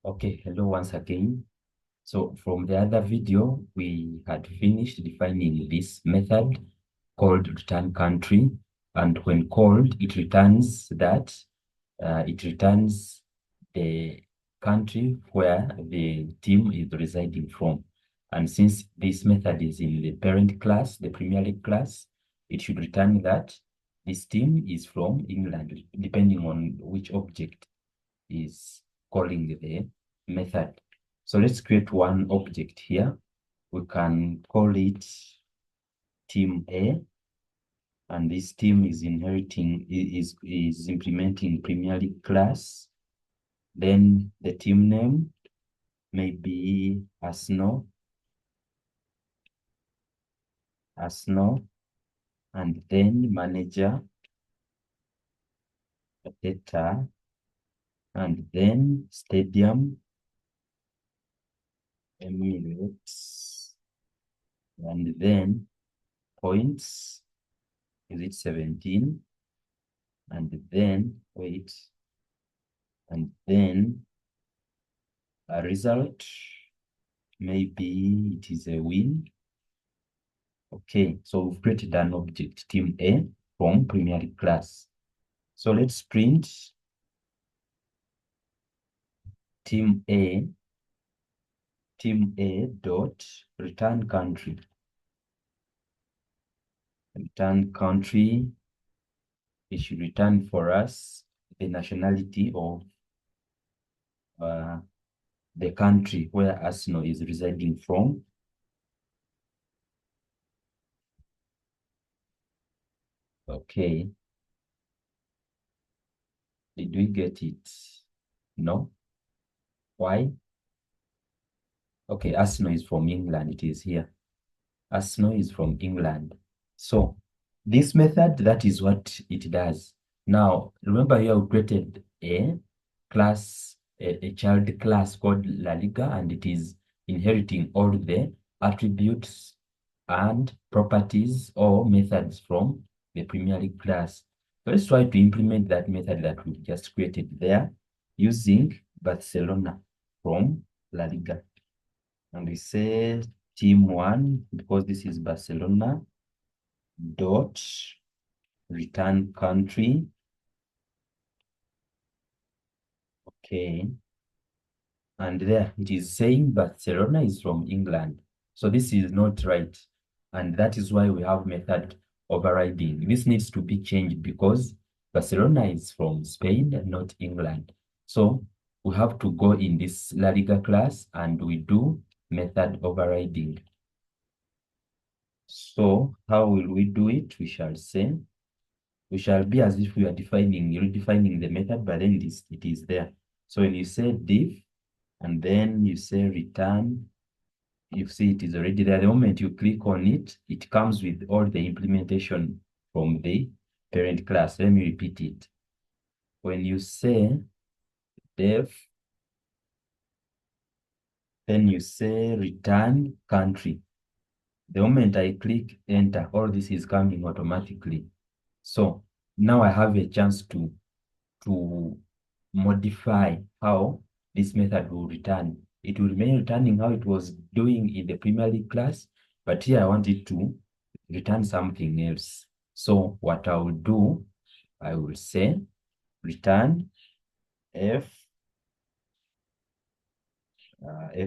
Okay, hello once again. So from the other video, we had finished defining this method called return country. And when called, it returns the country where the team is residing from. And since this method is in the parent class, the Premier League class, it should return that this team is from England, depending on which object is calling the method. So let's create one object here. We can call it team A, and this team is implementing Premier League class. Then the team name may be Arsenal, and then manager, data, and then stadium, Emirates, and then points, is it 17? And then, wait, and then a result, maybe it is a win. Okay, so we've created an object, team A, from Premier League class. So let's print team A dot return country. Return country, it should return for us the nationality of the country where Arsenal is residing from. Okay. Did we get it? No. Why? Okay, Arsenal is from England. It is here. Arsenal is from England. So this method, that is what it does. Now, remember here we created a class, a child class called La Liga, and it is inheriting all the attributes and properties or methods from the Premier League class. Let's try to implement that method that we just created there using Barcelona from La Liga. And we say team one, because this is Barcelona, dot return country. Okay. And there it is saying Barcelona is from England. So this is not right. And that is why we have method overriding. This needs to be changed because Barcelona is from Spain, not England. So we have to go in this La Liga class and we do method overriding. So how will we do it? We shall say, we shall be as if we are redefining the method, but then it is there. So when you say div, and then you say return, you see it is already there. The moment you click on it, it comes with all the implementation from the parent class. Let me repeat it. When you say def, then you say return country. The moment I click enter, all this is coming automatically. So now I have a chance to modify how this method will return. It will remain returning how it was doing in the Premier League class, but here I want it to return something else. So what I will do, I will say return f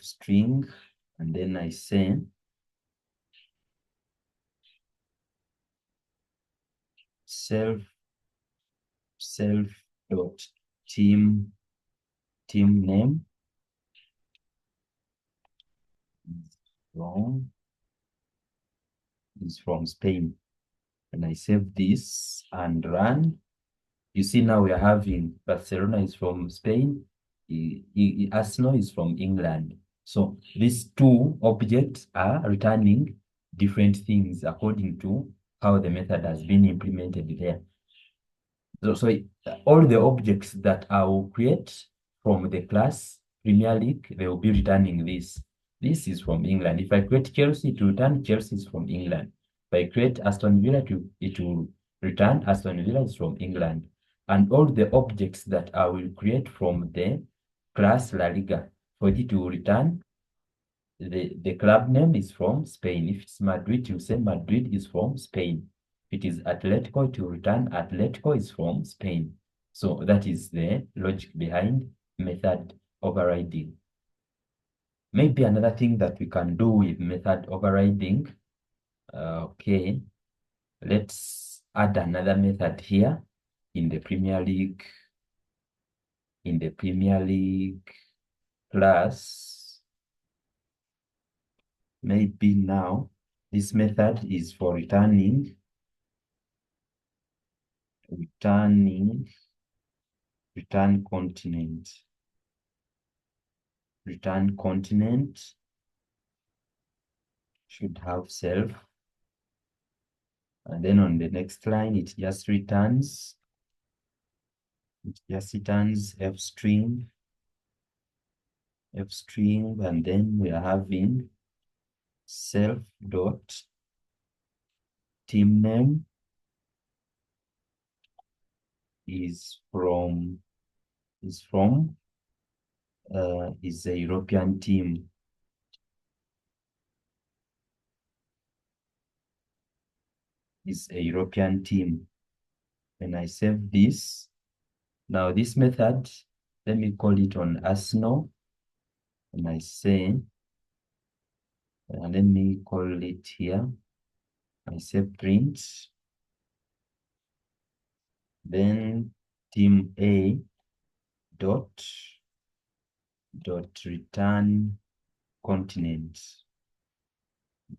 string, and then I say self dot team name is from Spain. And I save this and run. You see now we are having Barcelona is from Spain, Arsenal is from England. So these two objects are returning different things according to how the method has been implemented there. So all the objects that I will create from the class Premier League, they will be returning this. This is from England. If I create Chelsea, it will return Chelsea is from England. If I create Aston Villa, it will return Aston Villa is from England. And all the objects that I will create from the class La Liga. For it to return, the club name is from Spain. If it's Madrid, you say Madrid is from Spain. If it is Atletico, to return Atletico is from Spain. So that is the logic behind method overriding. Maybe another thing that we can do with method overriding, okay, let's add another method here in the Premier League. In the Premier League class, maybe now this method is for return continent. Return continent should have self. And then on the next line, it just returns f string, and then we are having self dot team name is a European team. Is a European team. When I save this, now this method, let me call it on Arsenal, and I say, let me call it here. I say print, then team A dot return continent.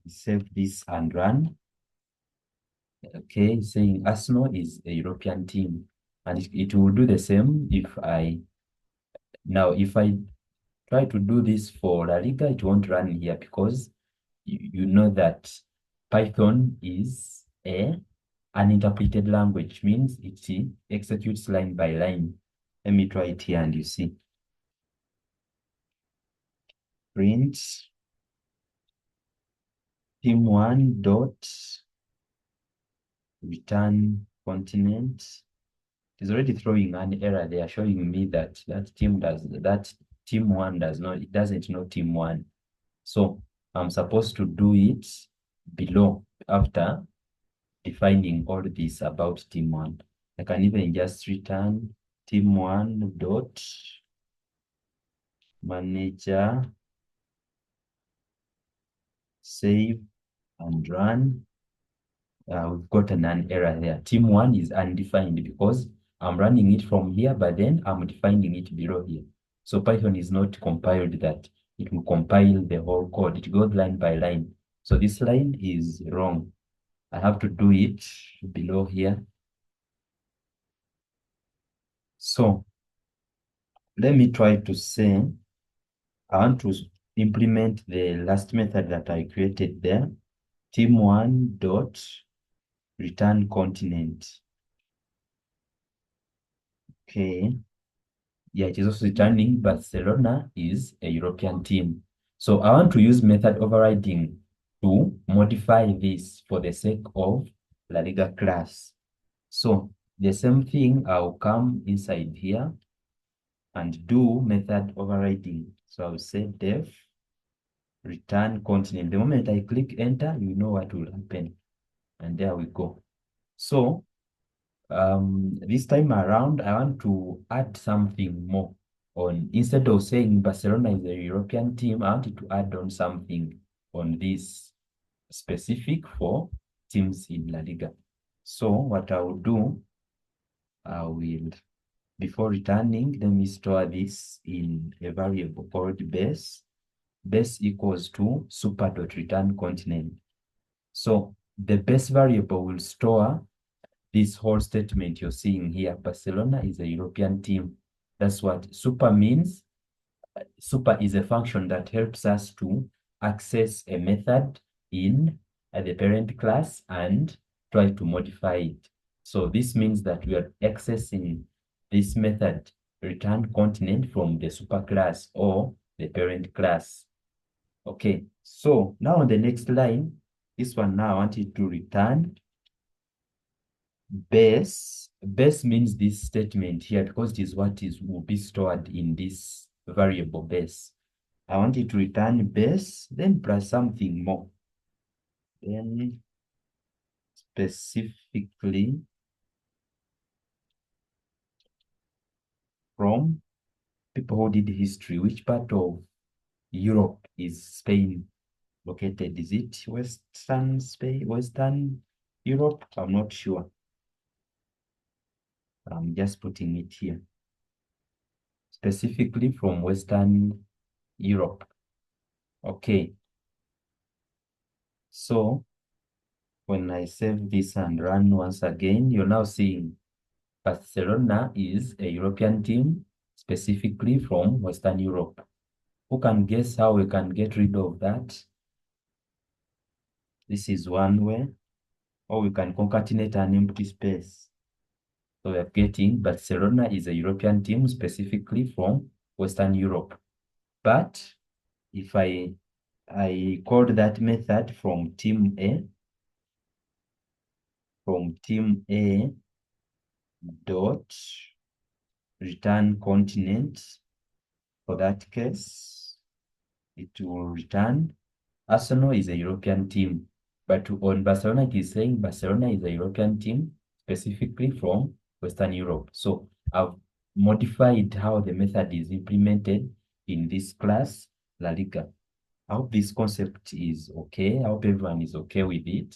Save this and run. Okay, saying Arsenal is a European team, and it will do the same if I try to do this for La Liga, it won't run here because you know that Python is an interpreted language, means it executes line by line. Let me try it here and you see. Print team1 dot return continent. It's already throwing an error there, showing me that team1 doesn't know team1. So I'm supposed to do it below after defining all this about team1. I can even just return team1 dot manager, save and run. We've gotten an error there. Team1 is undefined because I'm running it from here, but then I'm defining it below here. So Python is not compiled that it will compile the whole code. It goes line by line. So this line is wrong. I have to do it below here. So let me try to say, I want to implement the last method that I created there. Team1 dot return continent. Okay. Yeah, it is also returning Barcelona is a European team. So I want to use method overriding to modify this for the sake of La Liga class. So the same thing, I'll come inside here and do method overriding. So I'll say def return continent. The moment I click enter, you know what will happen. And there we go. So this time around, I want to add something more on. Instead of saying Barcelona is a European team, I wanted to add on something on this specific for teams in La Liga. So what I will do, I will, before returning, let me store this in a variable called base. Base equals to super.return continent. So the base variable will store this whole statement you're seeing here. Barcelona is a European team. That's what super means. Super is a function that helps us to access a method in the parent class and try to modify it. So this means that we are accessing this method return continent from the super class or the parent class. Okay, so now on the next line, this one now I want it to return base. Base means this statement here because it is what will be stored in this variable base. I want it to return base, then plus something more. Then specifically from people who did history, which part of Europe is Spain located? Is it Western Spain, Western Europe? I'm not sure. I'm just putting it here. Specifically from Western Europe. Okay. So when I save this and run once again, you're now seeing Barcelona is a European team, specifically from Western Europe. Who can guess how we can get rid of that? This is one way. Or we can concatenate an empty space. So we are getting Barcelona is a European team, specifically from Western Europe. But if I called that method from team A dot return continent, for that case, it will return Arsenal is a European team. But on Barcelona, it is saying Barcelona is a European team, specifically from Western Europe. So I've modified how the method is implemented in this class, La Liga. I hope this concept is okay. I hope everyone is okay with it.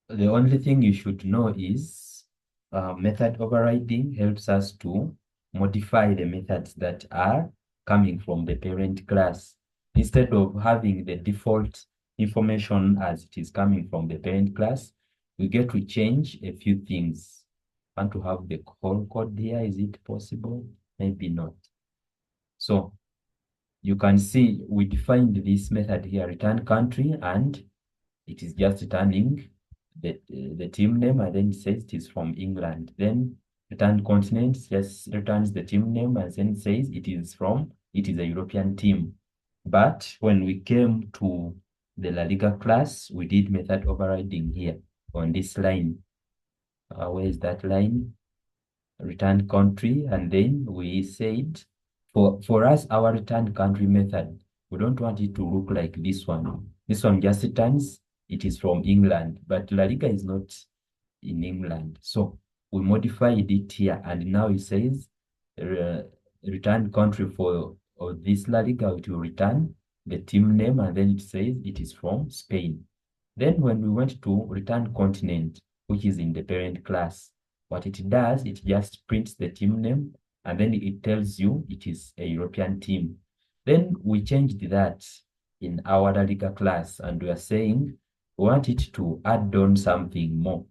The only thing you should know is method overriding helps us to modify the methods that are coming from the parent class. Instead of having the default information as it is coming from the parent class, we get to change a few things. I want to have the whole code here. Is it possible? Maybe not. So you can see we defined this method here, return country, and it is just returning the team name, and then it says it is from England. Then return continent just returns the team name and then says it is a European team. But when we came to the La Liga class, we did method overriding here on this line. Where is that line? Return country, and then we said for us, our return country method, we don't want it to look like this one. This one just returns it is from England, but La Liga is not in England. So we modified it here, and now it says return country for this La Liga, it will return the team name, and then it says it is from Spain. Then when we went to return continent, which is in the parent class, what it does, it just prints the team name, and then it tells you it is a European team. Then we changed that in our La Liga class, and we are saying we want it to add on something more.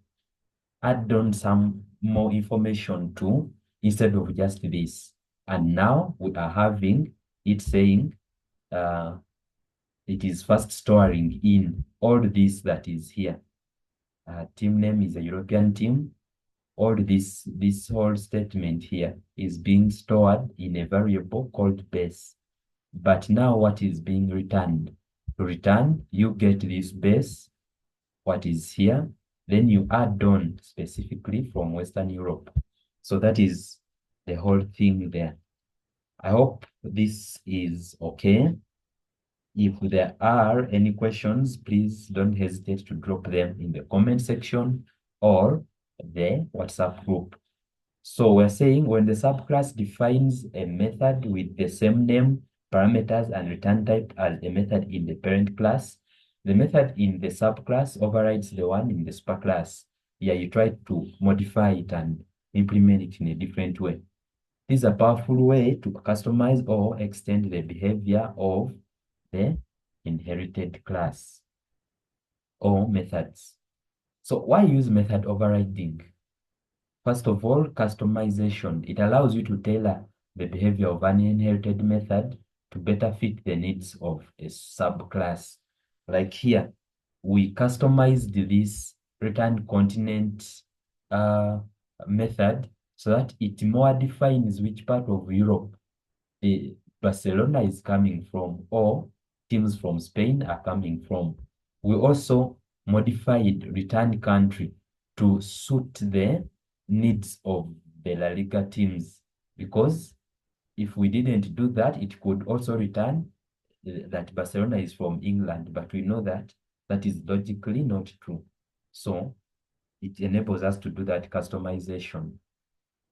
Add on some more information too, instead of just this. And now we are having it saying it is first storing in all this that is here. Team name is a European team. All this whole statement here is being stored in a variable called base. But now what is being returned? To return, you get this base, what is here, then you add on specifically from Western Europe. So that is the whole thing there. I hope this is okay. If there are any questions, please don't hesitate to drop them in the comment section or the WhatsApp group. So we're saying when the subclass defines a method with the same name, parameters, and return type as a method in the parent class, the method in the subclass overrides the one in the superclass. Yeah, you try to modify it and implement it in a different way. This is a powerful way to customize or extend the behavior of the inherited class or methods. So why use method overriding? First of all, customization. It allows you to tailor the behavior of an inherited method to better fit the needs of a subclass. Like here, we customized this return continent method so that it more defines which part of Europe Barcelona is coming from, or teams from Spain are coming from. We also modified return country to suit the needs of the La Liga teams, because if we didn't do that, it could also return that Barcelona is from England, but we know that that is logically not true. So it enables us to do that customization.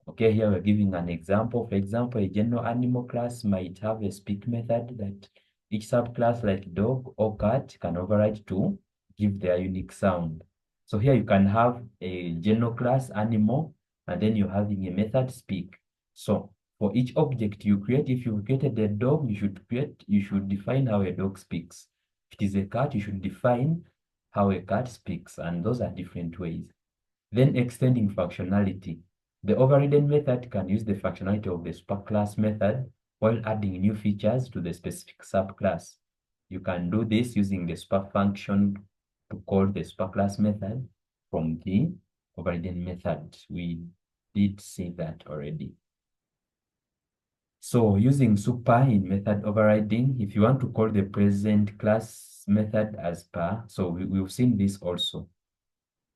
Okay, here we're giving an example. For example, a general animal class might have a speak method that each subclass like dog or cat can override to give their unique sound. So here you can have a general class animal, and then you're having a method speak. So for each object you create, if you created a dog, you should define how a dog speaks. If it is a cat, you should define how a cat speaks, and those are different ways. Then extending functionality. The overridden method can use the functionality of the superclass method while adding new features to the specific subclass. You can do this using the super function to call the superclass method from the overridden method. We did see that already. So using super in method overriding, if you want to call the present class method as per, so we've seen this also.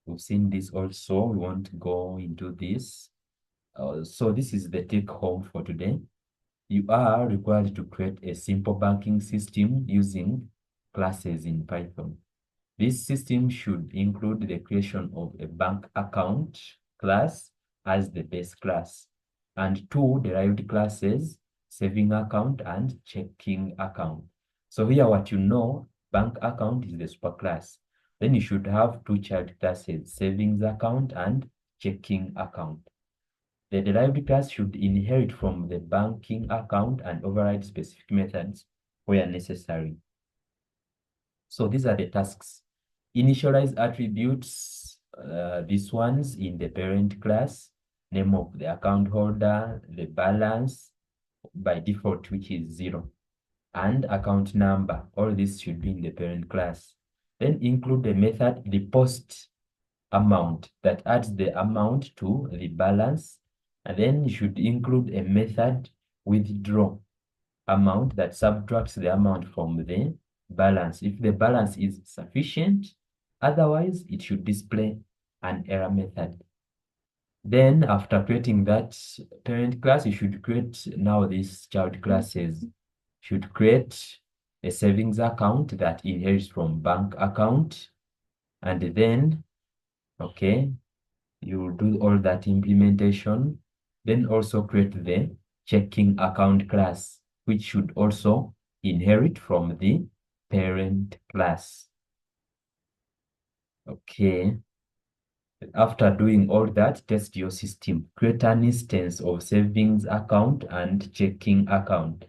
We've seen this also. We won't go into this. So this is the take home for today. You are required to create a simple banking system using classes in Python. This system should include the creation of a bank account class as the base class, and two derived classes, saving account and checking account. So here what you know, bank account is the superclass. Then you should have two child classes, savings account and checking account. The derived class should inherit from the banking account and override specific methods where necessary. So these are the tasks. Initialize attributes, these ones in the parent class, name of the account holder, the balance by default, which is 0, and account number. All this should be in the parent class. Then include the method, the post amount, that adds the amount to the balance. And then you should include a method, withdraw amount, that subtracts the amount from the balance if the balance is sufficient. Otherwise, it should display an error method. Then after creating that parent class, you should create now these child classes. Should create a savings account that inherits from bank account. And then, okay, you do all that implementation. Then also create the checking account class, which should also inherit from the parent class. Okay. After doing all that, test your system. Create an instance of savings account and checking account.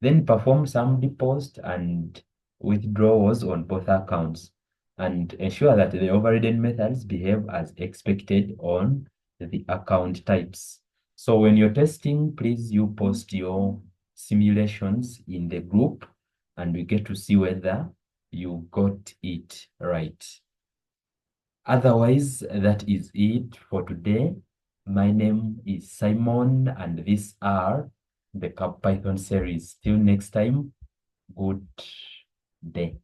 Then perform some deposit and withdrawals on both accounts, and ensure that the overridden methods behave as expected on the account types. So when you're testing, please you post your simulations in the group, and we get to see whether you got it right. Otherwise, that is it for today. My name is Simon, and these are the Python series. Till next time, good day.